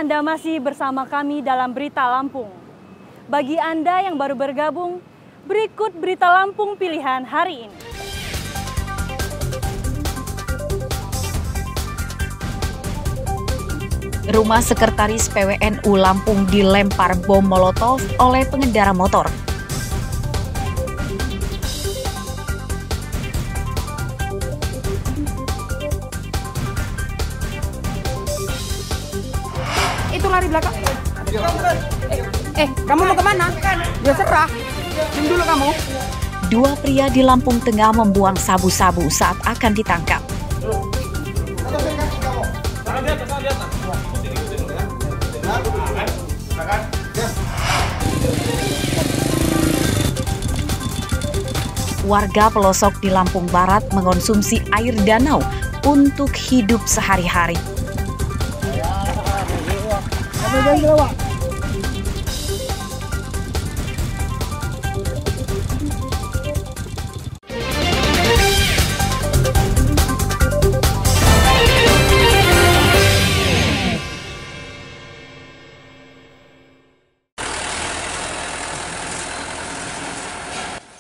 Anda masih bersama kami dalam Berita Lampung. Bagi Anda yang baru bergabung, berikut Berita Lampung pilihan hari ini. Rumah Sekretaris PWNU Lampung dilempar bom molotov oleh pengendara motor. Itu lari belakang. Kamu mau kemana? Ya serah. Diam dulu kamu. Dua pria di Lampung Tengah membuang sabu-sabu saat akan ditangkap. Warga pelosok di Lampung Barat mengonsumsi air danau untuk hidup sehari-hari.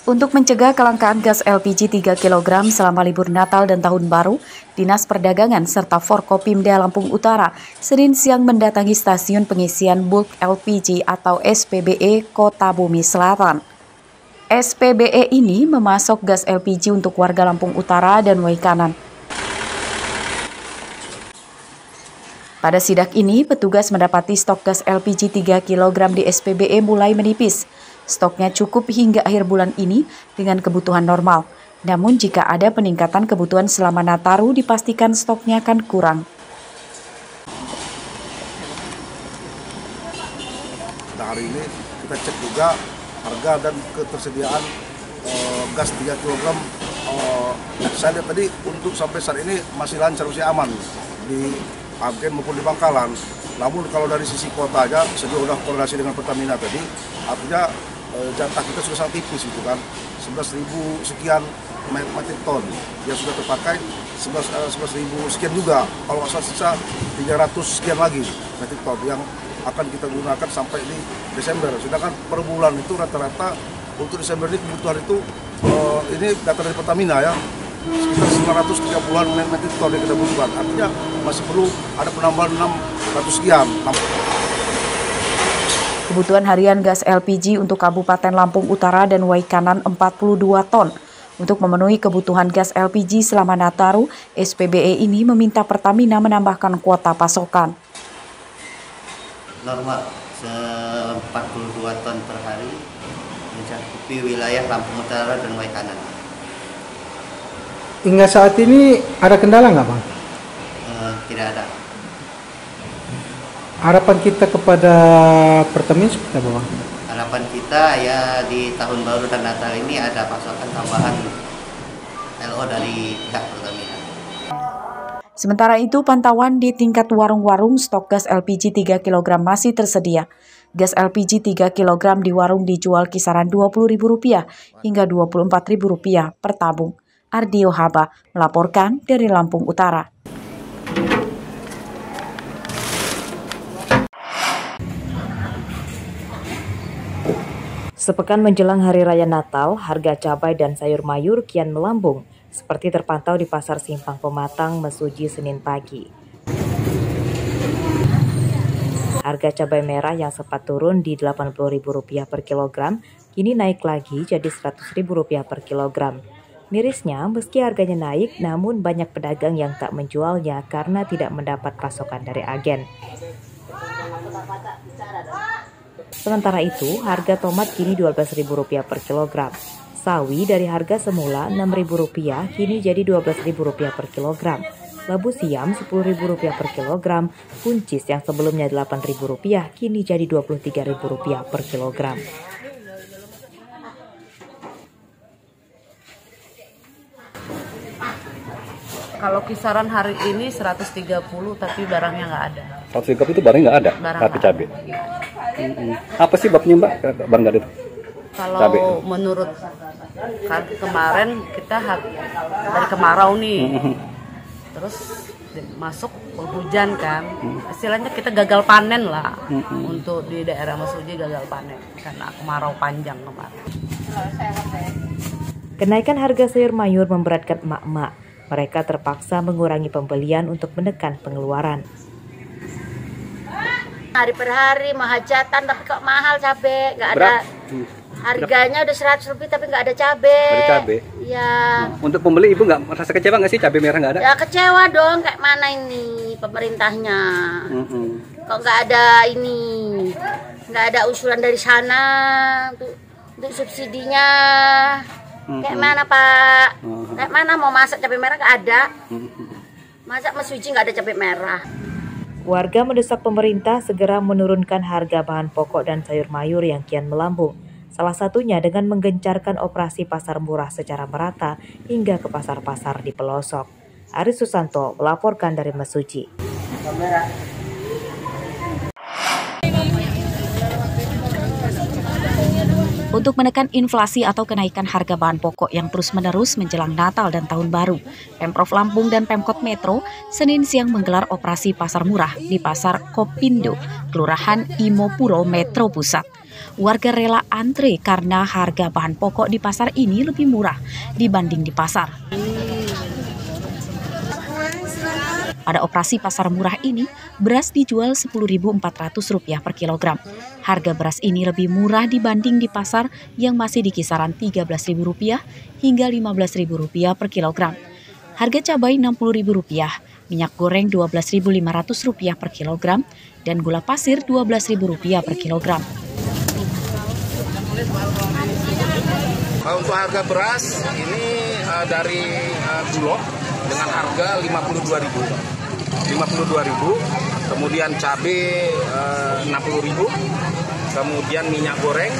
Untuk mencegah kelangkaan gas LPG 3 kg selama libur Natal dan Tahun Baru, Dinas Perdagangan serta Forkopimda Lampung Utara Senin siang mendatangi stasiun pengisian bulk LPG atau SPBE Kota Bumi Selatan. SPBE ini memasok gas LPG untuk warga Lampung Utara dan Waikanan. Pada sidak ini, petugas mendapati stok gas LPG 3 kg di SPBE mulai menipis. Stoknya cukup hingga akhir bulan ini dengan kebutuhan normal. Namun jika ada peningkatan kebutuhan selama Nataru, dipastikan stoknya akan kurang. Hari ini kita cek juga harga dan ketersediaan gas 3 kg. Saya lihat tadi untuk sampai saat ini masih lancar, masih aman di agen maupun di Bangkalan. Namun kalau dari sisi kota aja, sudah koordinasi dengan Pertamina tadi, artinya jatah kita sudah sangat tipis itu kan, 11.000 sekian metrik ton yang sudah terpakai, 11.000 sekian juga, kalau asal sisa 300 sekian lagi metrik ton yang akan kita gunakan sampai di Desember. Sedangkan per bulan itu rata-rata untuk Desember ini kebutuhan itu, ini data dari Pertamina ya, sekitar 930-an metrik ton yang kita butuhkan. Artinya masih perlu ada penambahan 600 sekian. Kebutuhan harian gas LPG untuk Kabupaten Lampung Utara dan Waikanan 42 ton. Untuk memenuhi kebutuhan gas LPG selama Nataru, SPBE ini meminta Pertamina menambahkan kuota pasokan. Normal, 42 ton per hari mencakupi wilayah Lampung Utara dan Waikanan. Hingga saat ini ada kendala nggak, Bang? Tidak ada. Harapan kita kepada Pertamina seperti apa, Bang? Harapan kita ya di Tahun Baru dan Natal ini ada pasokan tambahan LO dari pihak Pertamina. Sementara itu, pantauan di tingkat warung-warung stok gas LPG 3 kg masih tersedia. Gas LPG 3 kg di warung dijual kisaran Rp20.000 hingga Rp24.000 per tabung. Ardio Haba melaporkan dari Lampung Utara. Sepekan menjelang Hari Raya Natal, harga cabai dan sayur mayur kian melambung, seperti terpantau di Pasar Simpang Pematang, Mesuji, Senin pagi. Harga cabai merah yang sempat turun di Rp80.000 per kilogram, kini naik lagi jadi Rp100.000 per kilogram. Mirisnya, meski harganya naik, namun banyak pedagang yang tak menjualnya karena tidak mendapat pasokan dari agen. Sementara itu, harga tomat kini Rp12.000 per kilogram. Sawi dari harga semula Rp6.000 kini jadi Rp12.000 per kilogram. Labu siam Rp10.000 per kilogram. Buncis yang sebelumnya Rp8.000 kini jadi Rp23.000 per kilogram. Kalau kisaran hari ini 130, tapi barangnya nggak ada. 130 itu barangnya nggak ada, tapi cabai. Apa sih babnya Mbak, Bang Gadit? Kalau cabai. Menurut kemarin kita dari kemarau nih, terus masuk hujan kan, istilahnya kita gagal panen lah. Untuk di daerah Mesuji gagal panen karena kemarau panjang kemarin. Kenaikan harga sayur mayur memberatkan emak-emak. Mereka terpaksa mengurangi pembelian untuk menekan pengeluaran. Hari per hari mau hajatan tapi kok mahal cabai, nggak ada. Harganya udah 100 lebih tapi nggak ada cabai. Ada cabai? Ya. Untuk pembeli ibu nggak merasa kecewa nggak sih cabai merah nggak ada? Ya kecewa dong, kayak mana ini pemerintahnya. Kok nggak ada ini, nggak ada usulan dari sana untuk subsidinya. Kayak mana Pak? Kayak mana mau masak cabai merah nggak ada? Masak Mesuji nggak ada cabai merah. Warga mendesak pemerintah segera menurunkan harga bahan pokok dan sayur mayur yang kian melambung. Salah satunya dengan menggencarkan operasi pasar murah secara merata hingga ke pasar-pasar di pelosok. Aris Susanto melaporkan dari Mesuji. Untuk menekan inflasi atau kenaikan harga bahan pokok yang terus-menerus menjelang Natal dan Tahun Baru, Pemprov Lampung dan Pemkot Metro Senin siang menggelar operasi pasar murah di Pasar Kopindo, Kelurahan Imopuro, Metro Pusat. Warga rela antre karena harga bahan pokok di pasar ini lebih murah dibanding di pasar. Pada operasi pasar murah ini, beras dijual Rp10.400 per kilogram. Harga beras ini lebih murah dibanding di pasar yang masih di kisaran Rp13.000 hingga Rp15.000 per kilogram. Harga cabai Rp60.000, minyak goreng Rp12.500 per kilogram, dan gula pasir Rp12.000 per kilogram. Untuk harga beras ini dari Bulog dengan harga Rp52.000, kemudian cabai Rp60.000, kemudian minyak goreng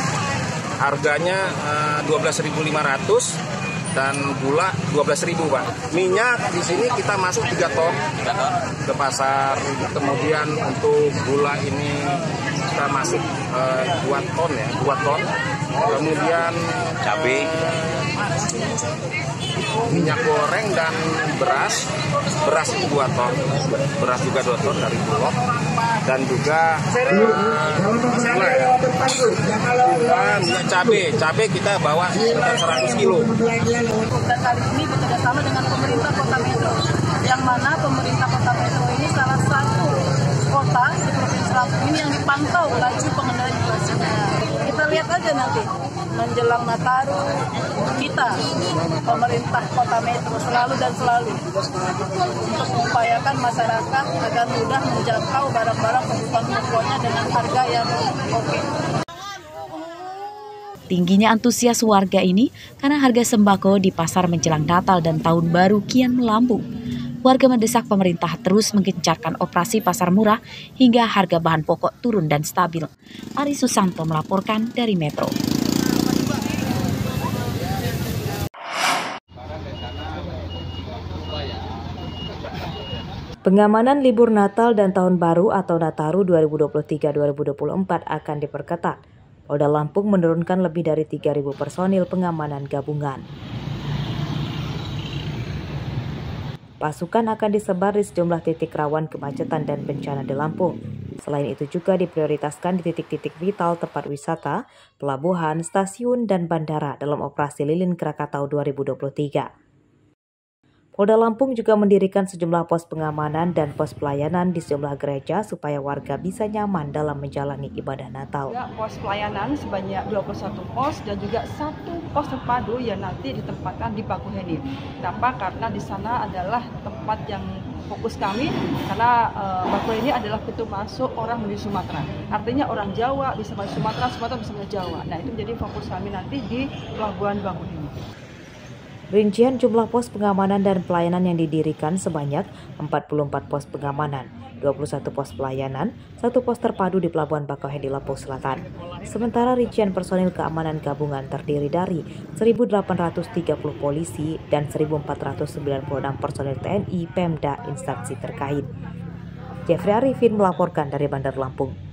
harganya Rp12.500 dan gula Rp12.000, Pak. Minyak di sini kita masuk 3 ton ke pasar, kemudian untuk gula ini kita masuk 2 ton ya, 2 ton. Kemudian cabai, minyak goreng dan beras itu 2 ton, beras juga 2 ton dari Bulog, dan juga minyak cabai kita bawa sekitar 100 kilo. Dan kali ini bekerja sama dengan pemerintah Kota Metro, yang mana pemerintah Kota Metro ini salah satu kota di Provinsi Lampung ini yang dipantau laju pengendalian inflasinya. Kita lihat aja nanti menjelang Nataru, kita pemerintah Kota Metro selalu untuk mengupayakan masyarakat agar mudah menjangkau barang-barang kebutuhan pokoknya dengan harga yang oke. Tingginya antusias warga ini karena harga sembako di pasar menjelang Natal dan Tahun Baru kian melambung. Warga mendesak pemerintah terus menggencarkan operasi pasar murah hingga harga bahan pokok turun dan stabil. Aris Susanto melaporkan dari Metro. Pengamanan libur Natal dan Tahun Baru atau Nataru 2023-2024 akan diperketat. Polda Lampung menurunkan lebih dari 3.000 personil pengamanan gabungan. Pasukan akan disebar di sejumlah titik rawan kemacetan dan bencana di Lampung. Selain itu juga diprioritaskan di titik-titik vital tempat wisata, pelabuhan, stasiun, dan bandara dalam operasi Lilin Krakatau 2023. Polda Lampung juga mendirikan sejumlah pos pengamanan dan pos pelayanan di sejumlah gereja supaya warga bisa nyaman dalam menjalani ibadah Natal. Pos pelayanan sebanyak 21 pos dan juga 1 pos terpadu yang nanti ditempatkan di Bakuheni. Kenapa? Karena di sana adalah tempat yang fokus kami, karena Bakuheni adalah pintu masuk orang menuju Sumatera. Artinya orang Jawa bisa masuk Sumatera, Sumatera bisa ke Jawa. Nah itu menjadi fokus kami nanti di Pelabuhan Bakuheni. Rincian jumlah pos pengamanan dan pelayanan yang didirikan sebanyak 44 pos pengamanan, 21 pos pelayanan, 1 pos terpadu di Pelabuhan Bakauheni Lampung Selatan. Sementara rincian personil keamanan gabungan terdiri dari 1.830 polisi dan 1.496 personil TNI, Pemda, instansi terkait. Jeffrey Arifin melaporkan dari Bandar Lampung.